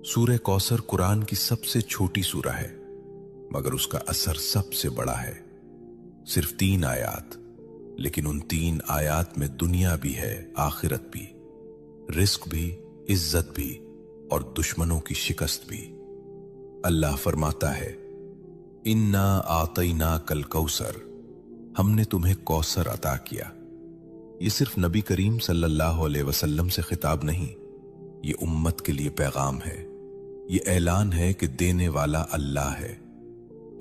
सूरह कौसर कुरान की सबसे छोटी सूरह है, मगर उसका असर सबसे बड़ा है। सिर्फ 3 आयात, लेकिन उन 3 आयात में दुनिया भी है, आखिरत भी, रिस्क भी, इज्जत भी और दुश्मनों की शिकस्त भी। अल्लाह फरमाता है, इन्ना आतईना कल कौसर, हमने तुम्हें कौसर अता किया। ये सिर्फ नबी करीम सल्लल्लाहु अलैहि वसल्लम से खिताब नहीं, ये उम्मत के लिए पैगाम है। ये ऐलान है कि देने वाला अल्लाह है,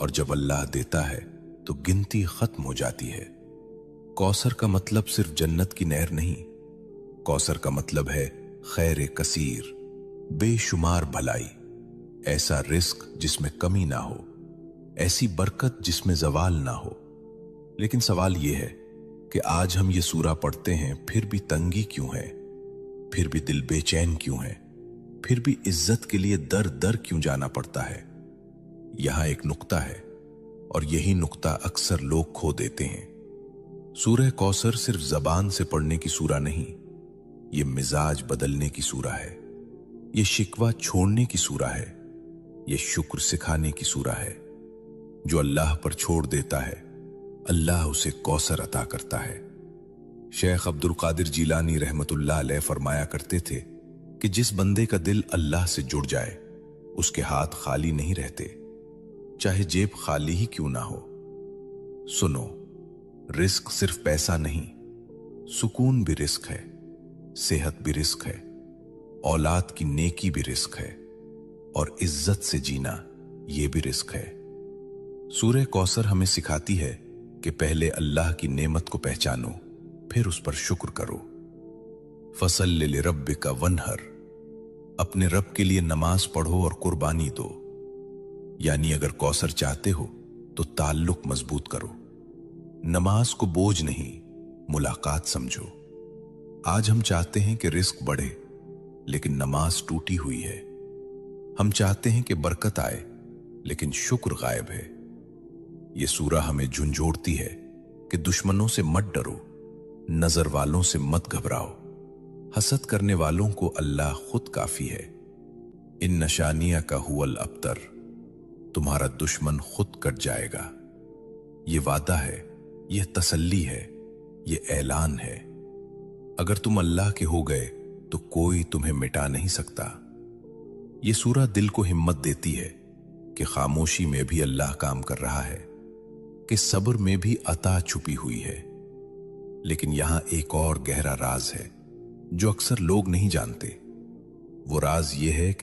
और जब अल्लाह देता है तो गिनती खत्म हो जाती है। कौसर का मतलब सिर्फ जन्नत की नहर नहीं, कौसर का मतलब है खैर कसीर, बेशुमार भलाई, ऐसा रिस्क जिसमें कमी ना हो, ऐसी बरकत जिसमें जवाल ना हो। लेकिन सवाल यह है कि आज हम ये सूरा पढ़ते हैं, फिर भी तंगी क्यों है, फिर भी दिल बेचैन क्यों है, फिर भी इज्जत के लिए दर दर क्यों जाना पड़ता है। यहां एक नुक्ता है, और यही नुक्ता अक्सर लोग खो देते हैं। सूरह कौसर सिर्फ जबान से पढ़ने की सूरा नहीं, ये मिजाज बदलने की सूरा है, ये शिकवा छोड़ने की सूरा है, ये शुक्र सिखाने की सूरा है। जो अल्लाह पर छोड़ देता है, अल्लाह उसे कौसर अता करता है। शेख अब्दुल कादिर जीलानी रहमतुल्लाह अलैह फरमाया करते थे कि जिस बंदे का दिल अल्लाह से जुड़ जाए, उसके हाथ खाली नहीं रहते, चाहे जेब खाली ही क्यों ना हो। सुनो, रिस्क सिर्फ पैसा नहीं, सुकून भी रिस्क है, सेहत भी रिस्क है, औलाद की नेकी भी रिस्क है, और इज्जत से जीना यह भी रिस्क है। सूरह कौसर हमें सिखाती है कि पहले अल्लाह की नेमत को पहचानो, फिर उस पर शुक्र करो। फसल्लि लिरब्बिका वन्हर, अपने रब के लिए नमाज पढ़ो और कुर्बानी दो। यानी अगर कौसर चाहते हो तो ताल्लुक मजबूत करो, नमाज को बोझ नहीं, मुलाकात समझो। आज हम चाहते हैं कि रिस्क बढ़े, लेकिन नमाज टूटी हुई है। हम चाहते हैं कि बरकत आए, लेकिन शुक्र गायब है। यह सूरा हमें झुंझोड़ती है कि दुश्मनों से मत डरो, नजर वालों से मत घबराओ, हसद करने वालों को अल्लाह खुद काफी है। इन नशानिया का हुवल अबतर, तुम्हारा दुश्मन खुद कट जाएगा। ये वादा है, यह तसल्ली है, यह ऐलान है। अगर तुम अल्लाह के हो गए तो कोई तुम्हें मिटा नहीं सकता। यह सूरा दिल को हिम्मत देती है कि खामोशी में भी अल्लाह काम कर रहा है, कि सब्र में भी अता छुपी हुई है। लेकिन यहां एक और गहरा राज है जो अक्सर लोग नहीं जानते। वो राज ये है कि